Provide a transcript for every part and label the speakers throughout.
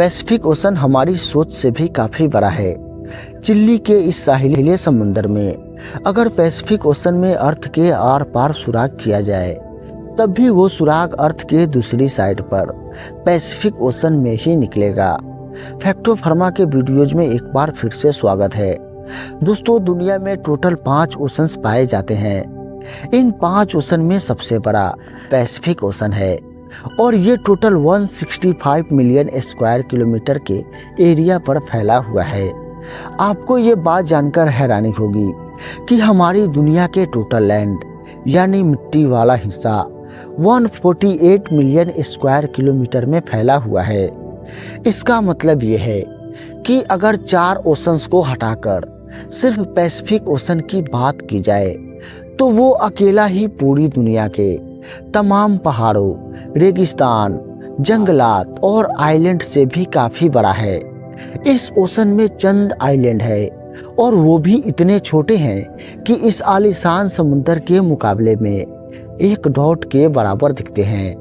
Speaker 1: Pacific ocean हमारी सोच से भी काफी बड़ा है। चिली के इस साहिलीले समुद्र में अगर पैसिफिक ओशन में अर्थ के आर पार सुराग किया जाए तब भी वो सुराग अर्थ के दूसरी साइड पर पैसिफिक ओशन में ही निकलेगा। फैक्टो फर्मा के वीडियोज में एक बार फिर से स्वागत है। दोस्तों, दुनिया में टोटल 5 ओशंस पाए जाते हैं। इन 5 ओशन में सबसे बड़ा पैसिफिक ओशन है और ये टोटल 165 मिलियन स्क्वायर किलोमीटर के एरिया पर फैला हुआ है। आपको ये बात जानकर हैरानी होगी कि हमारी दुनिया के टोटल लैंड यानी मिट्टी वाला हिस्सा 148 मिलियन स्क्वायर किलोमीटर में फैला हुआ है। इसका मतलब ये है कि अगर 4 ओशंस को हटाकर सिर्फ पैसिफिक ओशन की बात की जाए तो वो अकेला ही पूरी दुनिया के तमाम पहाड़ों, रेगिस्तान, जंगलात और आइलैंड से भी काफी बड़ा है। इस ओशन में चंद आइलैंड है और वो भी इतने छोटे हैं कि इस आलीशान समुद्र के मुकाबले में एक डॉट के बराबर दिखते हैं।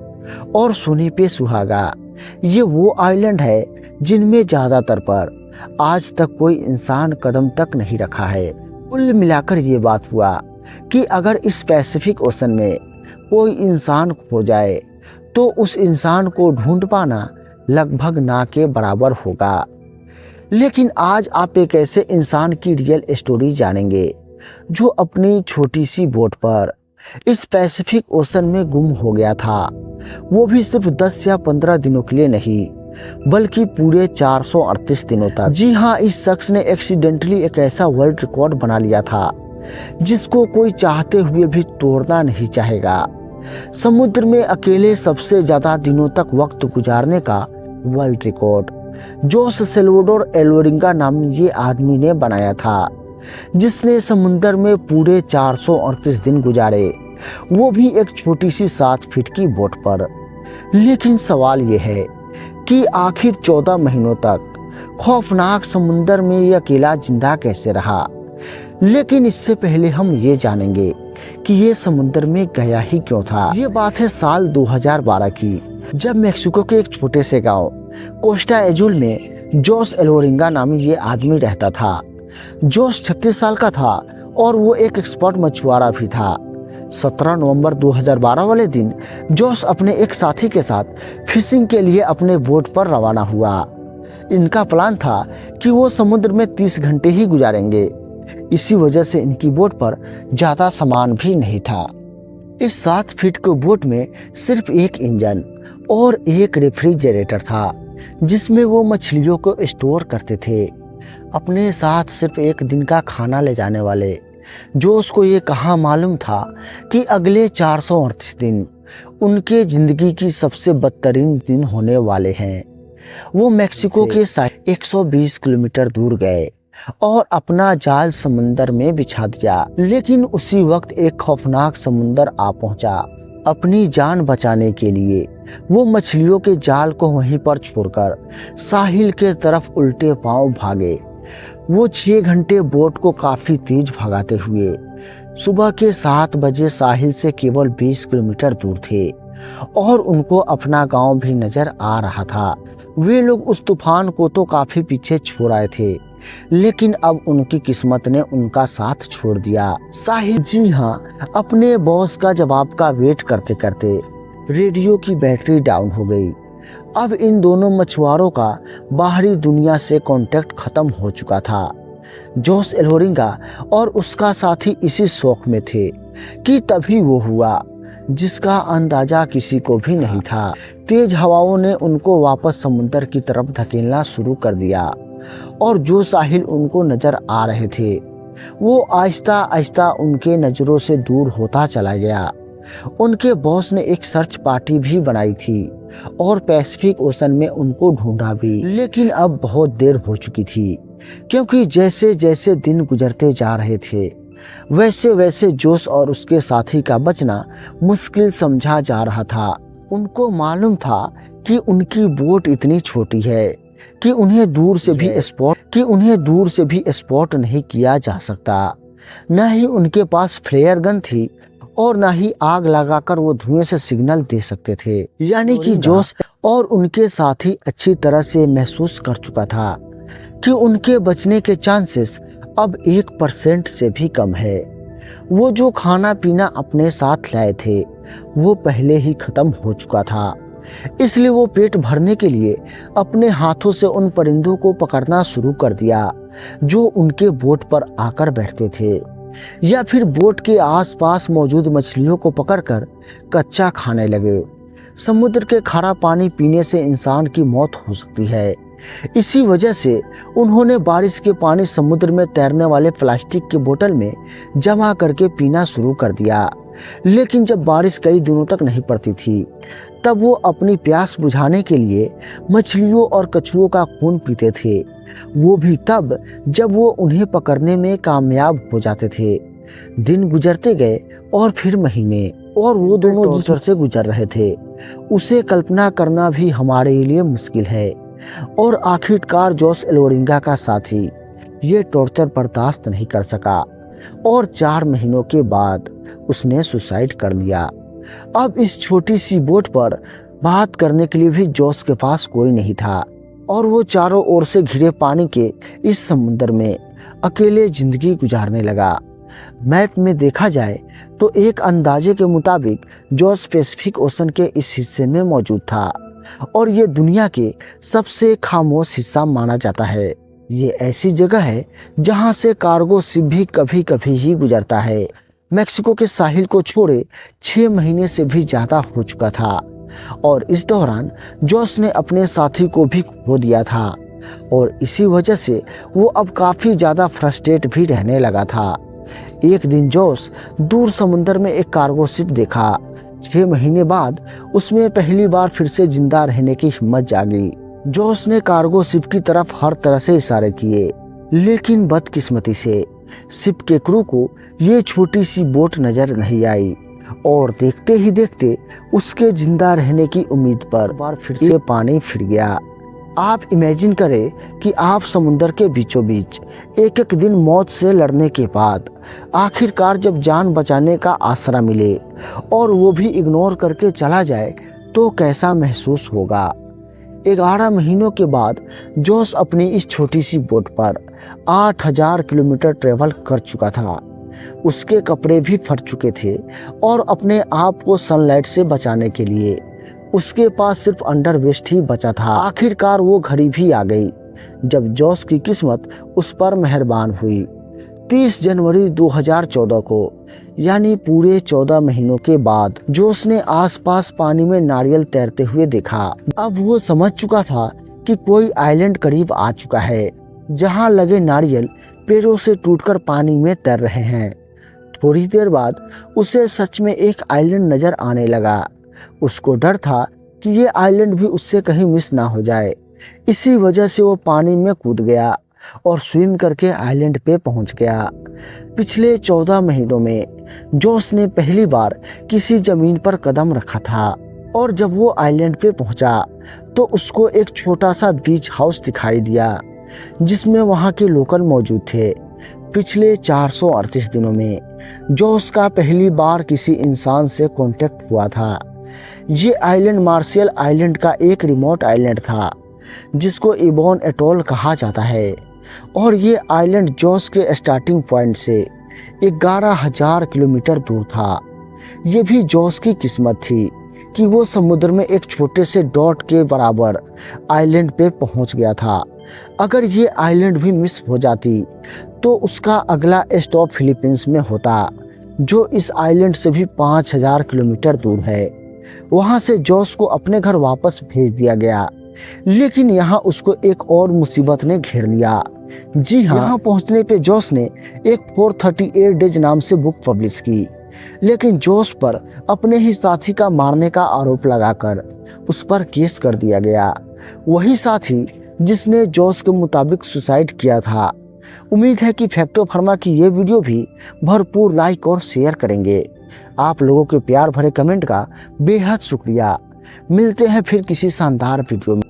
Speaker 1: और सोने पे सुहागा, ये वो आइलैंड है जिनमें ज्यादातर पर आज तक कोई इंसान कदम तक नहीं रखा है। कुल मिलाकर ये बात हुआ कि अगर इस पैसिफिक ओशन में कोई इंसान खो जाए तो उस इंसान को ढूंढ पाना लगभग ना के बराबर होगा। लेकिन आज आप एक ऐसे इंसान की रियल स्टोरी जानेंगे जो अपनी छोटी सी बोट पर इस पैसिफिक ओशन में गुम हो गया था। वो भी सिर्फ 10 या 15 दिनों के लिए नहीं बल्कि पूरे 438 दिनों तक। जी हाँ, इस शख्स ने एक्सीडेंटली एक ऐसा वर्ल्ड रिकॉर्ड बना लिया था जिसको कोई चाहते हुए भी तोड़ना नहीं चाहेगा। समुद्र में अकेले सबसे ज्यादा दिनों तक वक्त गुजारने का वर्ल्ड रिकॉर्ड जोस सेल्वाडोर एल्वरिंगा नामी ये आदमी ने बनाया था, जिसने समुद्र में पूरे 438 दिन गुजारे, वो भी एक छोटी सी 7 फीट की बोट पर। लेकिन सवाल ये है कि आखिर 14 महीनों तक खौफनाक समुद्र में ये अकेला जिंदा कैसे रहा। लेकिन इससे पहले हम ये जानेंगे कि ये समुद्र में गया ही क्यों था। ये बात है साल 2012 की, जब मेक्सिको के एक छोटे से गांव कोस्टा एजुल में जोस एल्वरिंगा नामी ये आदमी रहता था। जोस 36 साल का था और वो एक एक्सपर्ट मछुआरा भी था। 17 नवंबर 2012 वाले दिन जोस अपने एक साथी के साथ फिशिंग के लिए अपने बोट पर रवाना हुआ। इनका प्लान था कि वो समुद्र में 30 घंटे ही गुजारेंगे। इसी वजह से इनकी बोट पर ज्यादा सामान भी नहीं था। इस 7 फीट के बोट में सिर्फ एक इंजन और एक रेफ्रिजरेटर था जिसमें वो मछलियों को स्टोर करते थे। अपने साथ सिर्फ एक दिन का खाना ले जाने वाले जोस को ये कहाँ मालूम था कि अगले 438 दिन उनके जिंदगी की सबसे बदतरीन दिन होने वाले हैं। वो मेक्सिको के 120 किलोमीटर दूर गए और अपना जाल समुद्र में बिछा दिया। लेकिन उसी वक्त एक खौफनाक समुद्र आ पहुंचा। अपनी जान बचाने के लिए वो मछलियों के जाल को वहीं पर छोड़कर साहिल के तरफ उल्टे पांव भागे। वो 6 घंटे बोट को काफी तेज भगाते हुए सुबह के 7 बजे साहिल से केवल 20 किलोमीटर दूर थे और उनको अपना गांव भी नजर आ रहा था। वे लोग उस तूफान को तो काफी पीछे छोड़ आए थे, लेकिन अब उनकी किस्मत ने उनका साथ छोड़ दिया। साहिल, जी हाँ, अपने बॉस का जवाब का वेट करते करते रेडियो की बैटरी डाउन हो गई। अब इन दोनों मछुआरों का बाहरी दुनिया से कांटेक्ट खत्म हो चुका था। जोस एल्वरिंगा और उसका साथी इसी शौक में थे कि तभी वो हुआ जिसका अंदाजा किसी को भी नहीं था। तेज हवाओं ने उनको वापस समुद्र की तरफ धकेलना शुरू कर दिया और जो साहिल उनको नजर आ रहे थे वो आहिस्ता आहिस्ता उनके नजरों से दूर होता चला गया। उनके बॉस ने एक सर्च पार्टी भी बनाई थी और पैसिफिक ओशन में उनको ढूंढा भी, लेकिन अब बहुत देर हो चुकी थी क्योंकि जैसे जैसे दिन गुजरते जा रहे थे वैसे वैसे जोस और उसके साथी का बचना मुश्किल समझा जा रहा था। उनको मालूम था कि उनकी बोट इतनी छोटी है कि उन्हें दूर से भी स्पॉट नहीं किया जा सकता। न ही उनके पास फ्लेयर गन थी और ना ही आग लगाकर वो धुएं से सिग्नल दे सकते थे। यानी कि जोश और उनके साथी अच्छी तरह से महसूस कर चुका था कि उनके बचने के चांसेस अब 1% से भी कम है। वो जो खाना पीना अपने साथ लाए थे वो पहले ही खत्म हो चुका था, इसलिए वो पेट भरने के लिए अपने हाथों से उन परिंदों को पकड़ना शुरू कर दिया जो उनके बोट पर आकर बैठते थे, या फिर बोट के आसपास मौजूद मछलियों को पकड़कर कच्चा खाने लगे। समुद्र के खारा पानी पीने से इंसान की मौत हो सकती है, इसी वजह से उन्होंने बारिश के पानी समुद्र में तैरने वाले प्लास्टिक के बोतल में जमा करके पीना शुरू कर दिया। लेकिन जब बारिश कई दिनों तक नहीं पड़ती थी तब वो अपनी प्यास बुझाने के लिए मछलियों और कछुओं का खून पीते थे, वो भी तब जब वो उन्हें पकड़ने में कामयाब हो जाते थे। दिन गुजरते गए और फिर महीने, और वो दोनों जिस तरह से गुजर रहे थे उसे कल्पना करना भी हमारे लिए मुश्किल है। और आखिरकार जोश एल्वरिंगा का साथी ये टॉर्चर बर्दाश्त नहीं कर सका और 4 महीनों के बाद उसने सुसाइड कर लिया। अब इस छोटी सी बोट पर बात करने के लिए भी जोश के पास कोई नहीं था और वो चारों ओर से घिरे पानी के इस समुद्र में अकेले जिंदगी गुजारने लगा। मैप में देखा जाए तो एक अंदाजे के मुताबिक जोश पैसिफिक ओशन के इस हिस्से में मौजूद था और ये दुनिया के सबसे खामोश हिस्सा माना जाता है। ये ऐसी जगह है जहां से कार्गो शिप भी कभी कभी ही गुजरता है। मेक्सिको के साहिल को छोड़े 6 महीने से भी ज्यादा हो चुका था और इस दौरान जोश ने अपने साथी को भी खो दिया था और इसी वजह से वो अब काफी ज्यादा फ्रस्ट्रेट भी रहने लगा था। एक दिन जोश दूर समुद्र में एक कार्गो शिप देखा। 6 महीने बाद उसमें पहली बार फिर से जिंदा रहने की हिम्मत जागी। जोश ने कार्गो शिप की तरफ हर तरह से इशारे किए, लेकिन बदकिस्मती से शिप के क्रू को ये छोटी सी बोट नजर नहीं आई और देखते ही देखते उसके जिंदा रहने की उम्मीद पर बार फिर से पानी फिर गया। आप इमेजिन करें कि आप समुद्र के बीचों बीच एक एक दिन मौत से लड़ने के बाद आखिरकार जब जान बचाने का आसरा मिले और वो भी इग्नोर करके चला जाए तो कैसा महसूस होगा। 11 महीनों के बाद जोश अपनी इस छोटी सी बोट पर 8000 किलोमीटर ट्रेवल कर चुका था। उसके कपड़े भी फट चुके थे और अपने आप को सनलाइट से बचाने के लिए उसके पास सिर्फ अंडरवेस्ट ही बचा था। आखिरकार वो घड़ी भी आ गई जब जोश की किस्मत उस पर मेहरबान हुई। 30 जनवरी 2014 को, यानी पूरे 14 महीनों के बाद जोश ने आसपास पानी में नारियल तैरते हुए देखा। अब वो समझ चुका था कि कोई आइलैंड करीब आ चुका है जहां लगे नारियल पेड़ों से टूटकर पानी में तैर रहे हैं। थोड़ी देर बाद उसे सच में एक आइलैंड नजर आने लगा। उसको डर था कि ये आइलैंड भी उससे कहीं मिस ना हो जाए, इसी वजह से वो पानी में कूद गया और स्विम करके आइलैंड पे पहुंच गया। पिछले 14 महीनों में जोश ने पहली बार किसी जमीन पर कदम रखा था और जब वो आइलैंड पे पहुंचा तो उसको एक छोटा सा बीच हाउस दिखाई दिया जिसमें वहां के लोकल मौजूद थे। पिछले 438 दिनों में जोश का पहली बार किसी इंसान से कांटेक्ट हुआ था। ये आइलैंड मार्शल आइलैंड का एक रिमोट आइलैंड था जिसको इबोन एटोल कहा जाता है और ये आइलैंड जोश के स्टार्टिंग पॉइंट से 11,000 किलोमीटर दूर था। ये भी जोश की किस्मत थी कि वो समुद्र में एक छोटे से डॉट के बराबर आइलैंड पे पहुंच गया था। अगर ये आइलैंड भी मिस हो जाती तो उसका अगला स्टॉप फिलीपींस में होता, जो इस आइलैंड से भी 5000 किलोमीटर दूर है। वहां से जोश को अपने घर वापस भेज दिया गया, लेकिन यहाँ उसको एक और मुसीबत ने घेर लिया। जी हाँ, यहाँ पहुँचने पे जोश ने एक 438 डेज नाम से बुक पब्लिश की, लेकिन जोश पर अपने ही साथी का मारने का आरोप लगाकर उस पर केस कर दिया गया। वही साथी जिसने जोश के मुताबिक सुसाइड किया था। उम्मीद है कि फैक्टो फार्मा की ये वीडियो भी भरपूर लाइक और शेयर करेंगे। आप लोगों के प्यार भरे कमेंट का बेहद शुक्रिया। मिलते हैं फिर किसी शानदार वीडियो में।